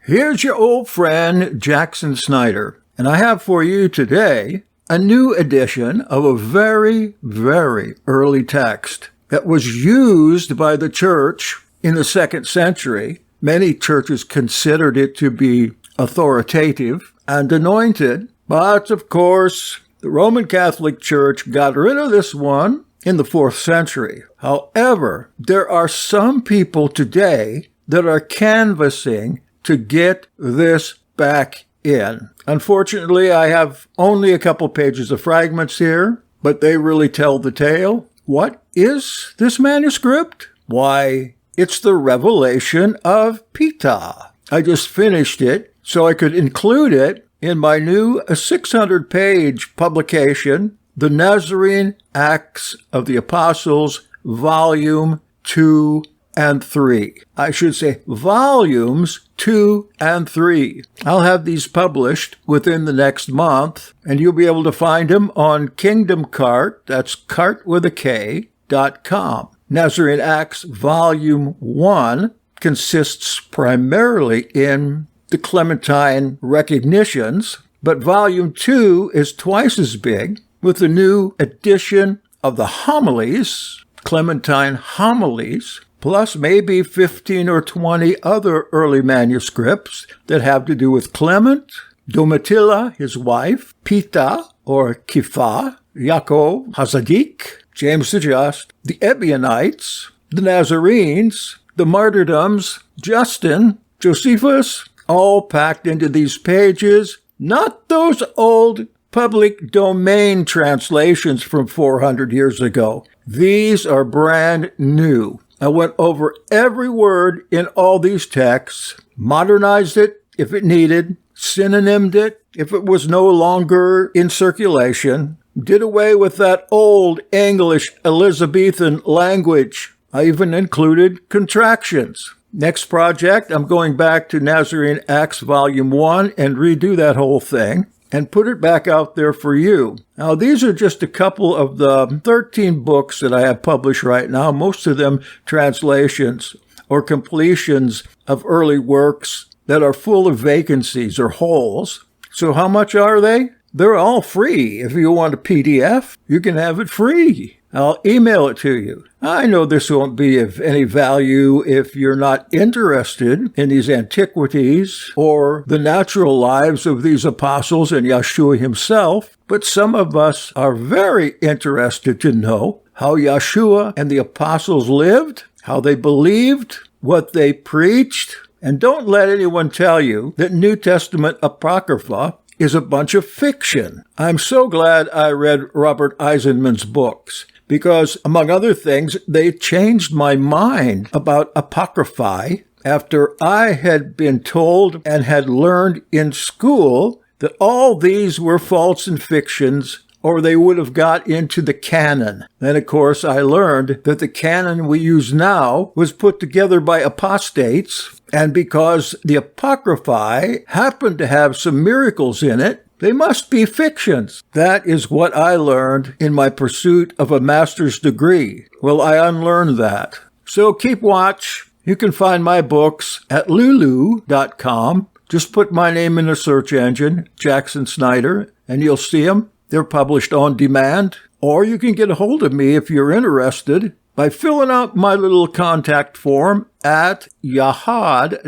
Here's your old friend, Jackson Snyder, and I have for you today a new edition of a very, very early text that was used by the church in the 2nd century. Many churches considered it to be authoritative and anointed, but of course, the Roman Catholic Church got rid of this one in the 4th century. However, there are some people today that are canvassing to get this back in. Unfortunately, I have only a couple pages of fragments here, but they really tell the tale. What is this manuscript? Why, it's the Revelation of Peter. I just finished it so I could include it in my new 600-page publication, The Nazarene Acts of the Apostles, Volume 2 and 3. I should say volumes 2 and 3. I'll have these published within the next month, and you'll be able to find them on Kingdom Cart, that's cart with a K.com. Nazarene Acts Volume 1 consists primarily in the Clementine recognitions, but Volume 2 is twice as big with the new edition of the homilies, Clementine homilies, plus maybe 15 or 20 other early manuscripts that have to do with Clement, Domitilla, his wife, Peter or Kepha, Yaakov, Hazadik, James the Just, the Ebionites, the Nazarenes, the martyrdoms, Justin, Josephus, all packed into these pages, not those old public domain translations from 400 years ago. These are brand new. I went over every word in all these texts, modernized it if it needed, synonymed it if it was no longer in circulation, did away with that old English Elizabethan language. I even included contractions. Next project, I'm going back to Nazarene Acts Volume 1 and redo that whole thing and put it back out there for you. Now, these are just a couple of the 13 books that I have published right now, most of them translations or completions of early works that are full of vacancies or holes. So how much are they? They're all free. If you want a PDF, you can have it free. I'll email it to you. I know this won't be of any value if you're not interested in these antiquities or the natural lives of these apostles and Yeshua himself, but some of us are very interested to know how Yeshua and the apostles lived, how they believed, what they preached, and don't let anyone tell you that New Testament Apocrypha is a bunch of fiction. I'm so glad I read Robert Eisenman's books, because, among other things, they changed my mind about apocryphae after I had been told and had learned in school that all these were false and fictions, or they would have got into the canon. Then, of course, I learned that the canon we use now was put together by apostates, and because the apocryphae happened to have some miracles in it, they must be fictions. That is what I learned in my pursuit of a master's degree. Well, I unlearned that. So keep watch. You can find my books at lulu.com. Just put my name in the search engine, Jackson Snyder, and you'll see them. They're published on demand. Or you can get a hold of me if you're interested by filling out my little contact form at yahad.me.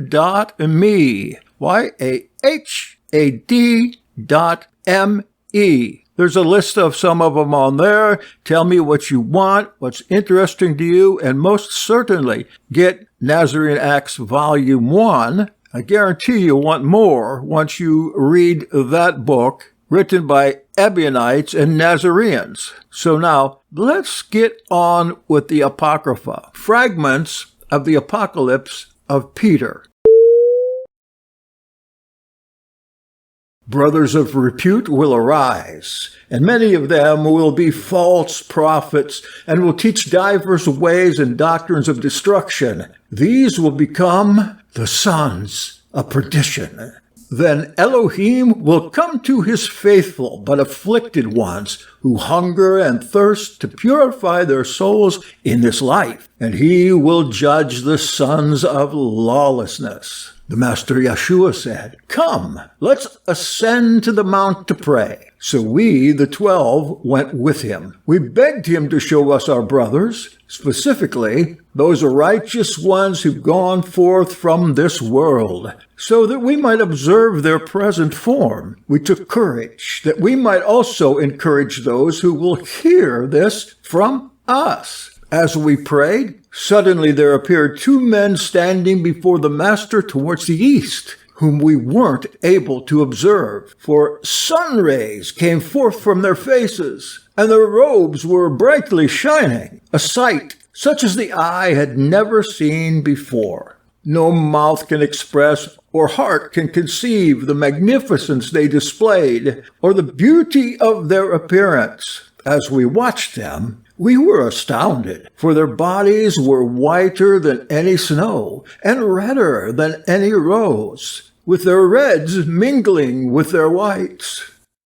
YAHAD.me. There's a list of some of them on there. Tell me what you want, what's interesting to you, and most certainly get Nazarene Acts Volume 1. I guarantee you'll want more once you read that book written by Ebionites and Nazarenes. So now, let's get on with the Apocrypha, fragments of the Apocalypse of Peter. Brothers of repute will arise, and many of them will be false prophets, and will teach divers ways and doctrines of destruction. These will become the sons of perdition. Then Elohim will come to his faithful but afflicted ones, who hunger and thirst to purify their souls in this life, and he will judge the sons of lawlessness. The Master Yeshua said, "Come, let's ascend to the mount to pray." So we, the 12, went with him. We begged him to show us our brothers, specifically those righteous ones who've gone forth from this world, so that we might observe their present form. We took courage that we might also encourage those who will hear this from us. As we prayed, suddenly there appeared 2 men standing before the Master towards the east, whom we weren't able to observe, for sun rays came forth from their faces, and their robes were brightly shining, a sight such as the eye had never seen before. No mouth can express or heart can conceive the magnificence they displayed or the beauty of their appearance. As we watched them, we were astounded, for their bodies were whiter than any snow and redder than any rose, with their reds mingling with their whites.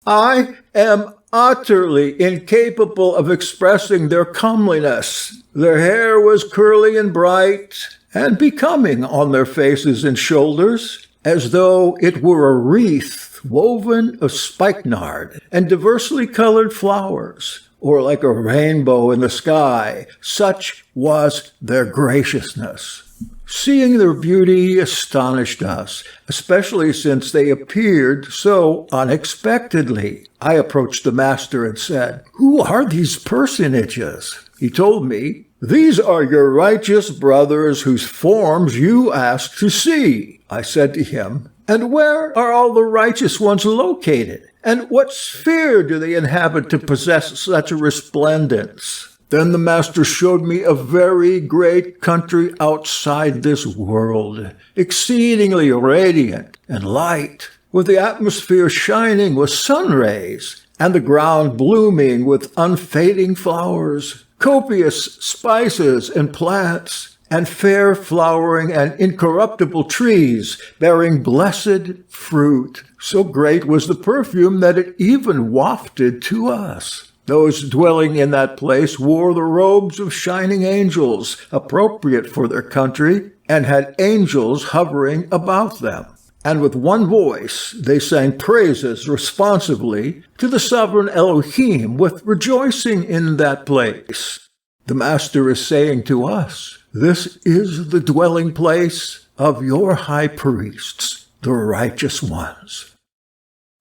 I am utterly incapable of expressing their comeliness. Their hair was curly and bright and becoming on their faces and shoulders, as though it were a wreath woven of spikenard and diversely colored flowers, or like a rainbow in the sky. Such was their graciousness. Seeing their beauty astonished us, especially since they appeared so unexpectedly. I approached the Master and said, "Who are these personages?" He told me, "These are your righteous brothers whose forms you asked to see." I said to him, "And where are all the righteous ones located? And what sphere do they inhabit to possess such a resplendence?" Then the Master showed me a very great country outside this world, exceedingly radiant and light, with the atmosphere shining with sun rays, and the ground blooming with unfading flowers, copious spices and plants, and fair flowering and incorruptible trees bearing blessed fruit. So great was the perfume that it even wafted to us. Those dwelling in that place wore the robes of shining angels, appropriate for their country, and had angels hovering about them. And with one voice they sang praises responsively to the sovereign Elohim with rejoicing in that place. The Master is saying to us, "This is the dwelling place of your high priests, the righteous ones."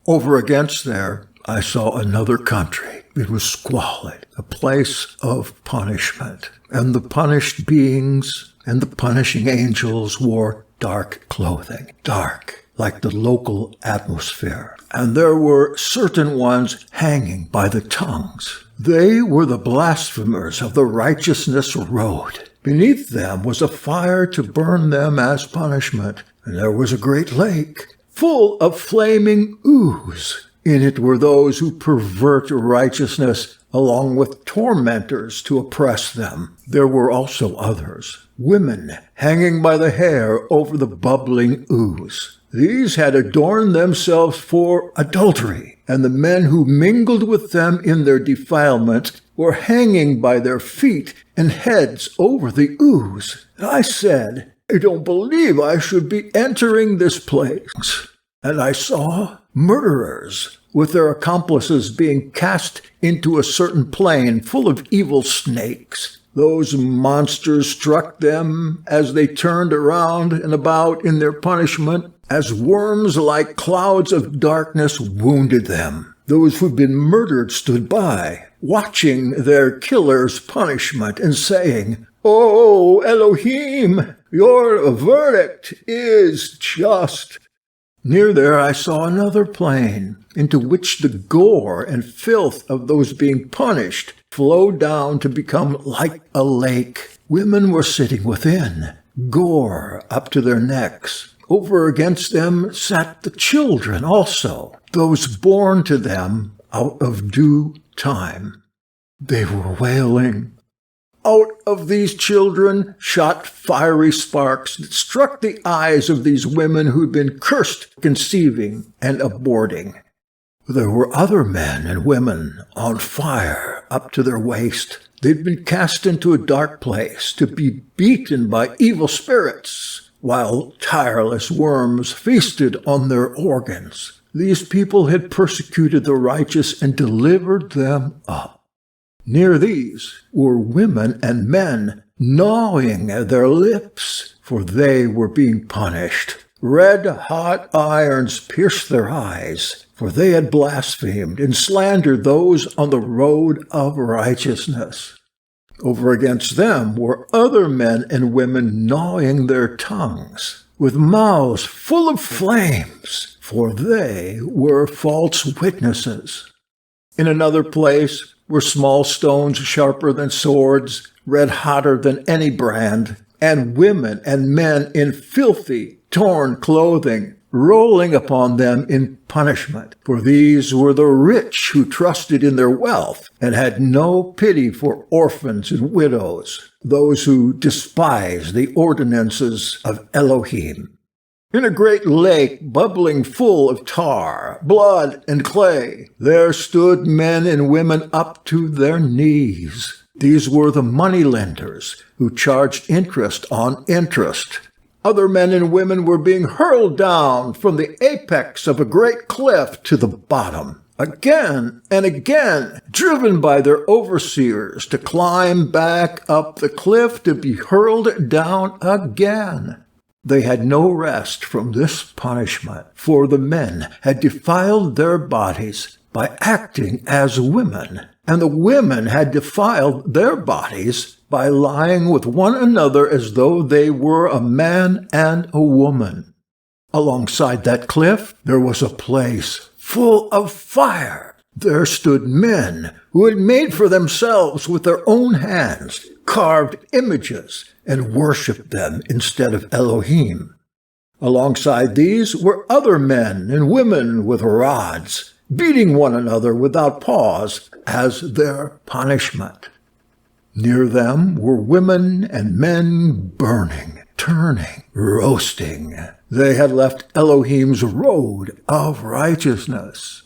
Over against there, I saw another country. It was squalid, a place of punishment, and the punished beings and the punishing angels wore dark clothing, dark like the local atmosphere. And there were certain ones hanging by the tongues. They were the blasphemers of the righteousness road. Beneath them was a fire to burn them as punishment, and there was a great lake full of flaming ooze. In it were those who pervert righteousness, along with tormentors to oppress them. There were also others, women hanging by the hair over the bubbling ooze. These had adorned themselves for adultery, and the men who mingled with them in their defilement were hanging by their feet and heads over the ooze. I said, "I don't believe I should be entering this place." And I saw murderers with their accomplices being cast into a certain plain full of evil snakes. Those monsters struck them as they turned around and about in their punishment, as worms like clouds of darkness wounded them. Those who'd been murdered stood by, watching their killer's punishment and saying, "Oh, Elohim, your verdict is just." Near there I saw another plain, into which the gore and filth of those being punished flowed down to become like a lake. Women were sitting within, gore up to their necks. Over against them sat the children also, those born to them out of due time. They were wailing. Out of these children shot fiery sparks that struck the eyes of these women who'd been cursed conceiving and aborting. There were other men and women on fire up to their waist. They'd been cast into a dark place to be beaten by evil spirits, while tireless worms feasted on their organs. These people had persecuted the righteous and delivered them up. Near these were women and men gnawing at their lips, for they were being punished. Red-hot irons pierced their eyes, for they had blasphemed and slandered those on the road of righteousness. Over against them were other men and women gnawing their tongues, with mouths full of flames, for they were false witnesses. In another place were small stones sharper than swords, red hotter than any brand, and women and men in filthy, torn clothing, rolling upon them in punishment. For these were the rich who trusted in their wealth and had no pity for orphans and widows, those who despised the ordinances of Elohim. In a great lake bubbling full of tar, blood, and clay, there stood men and women up to their knees. These were the moneylenders who charged interest on interest. Other men and women were being hurled down from the apex of a great cliff to the bottom, again and again, driven by their overseers to climb back up the cliff to be hurled down again. They had no rest from this punishment, for the men had defiled their bodies by acting as women, and the women had defiled their bodies by lying with one another as though they were a man and a woman. Alongside that cliff, there was a place full of fire. There stood men who had made for themselves with their own hands carved images and worshipped them instead of Elohim. Alongside these were other men and women with rods, beating one another without pause as their punishment. Near them were women and men burning, turning, roasting. They had left Elohim's road of righteousness.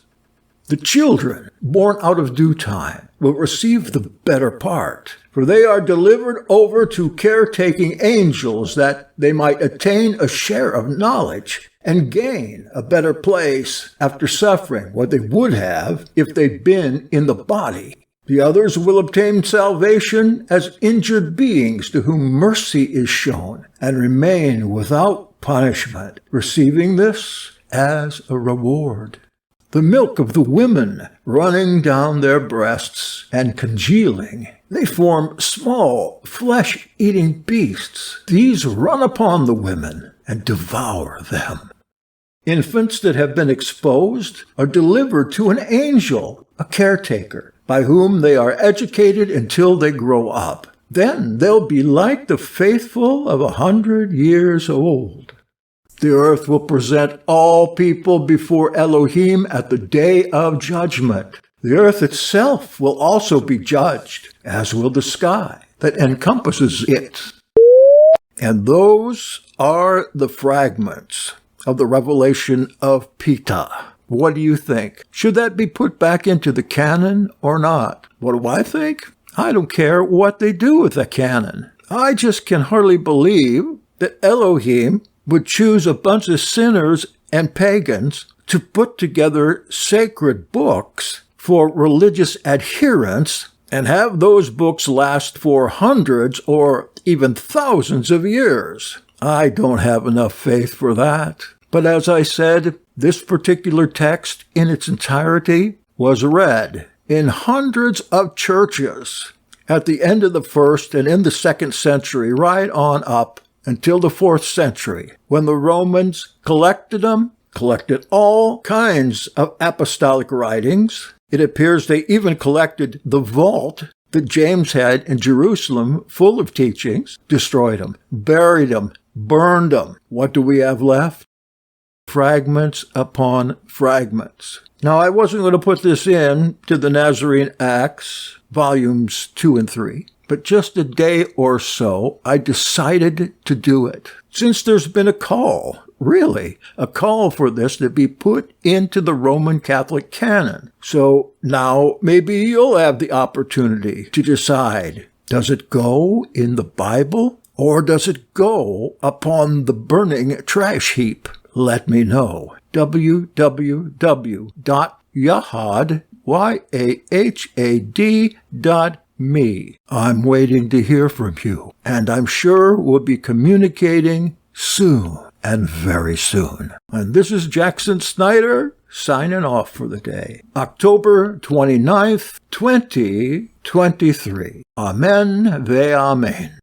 The children, born out of due time, will receive the better part, for they are delivered over to caretaking angels that they might attain a share of knowledge and gain a better place after suffering what they would have if they'd been in the body. The others will obtain salvation as injured beings to whom mercy is shown and remain without punishment, receiving this as a reward. The milk of the women running down their breasts and congealing, they form small, flesh-eating beasts. These run upon the women and devour them. Infants that have been exposed are delivered to an angel, a caretaker, by whom they are educated until they grow up. Then they'll be like the faithful of 100 years old. The earth will present all people before Elohim at the day of judgment. The earth itself will also be judged, as will the sky that encompasses it. And those are the fragments of the revelation of Peta. What do you think? Should that be put back into the canon or not? What do I think? I don't care what they do with the canon. I just can hardly believe that Elohim would choose a bunch of sinners and pagans to put together sacred books for religious adherents and have those books last for hundreds or even thousands of years. I don't have enough faith for that. But as I said, this particular text in its entirety was read in hundreds of churches at the end of the 1st and in the 2nd century, right on up until the 4th century, when the Romans collected all kinds of apostolic writings. It appears they even collected the vault that James had in Jerusalem full of teachings, destroyed them, buried them, burned them. What do we have left? Fragments upon fragments. Now, I wasn't going to put this in to the Nazarene Acts, volumes 2 and 3. But just a day or so, I decided to do it. Since there's been a call, really, a call for this to be put into the Roman Catholic canon. So now maybe you'll have the opportunity to decide, does it go in the Bible Or does it go upon the burning trash heap? Let me know. www.yahad.me. I'm waiting to hear from you, and I'm sure we'll be communicating soon, and very soon. And this is Jackson Snyder, signing off for the day. October 29th, 2023. Amen ve Amen.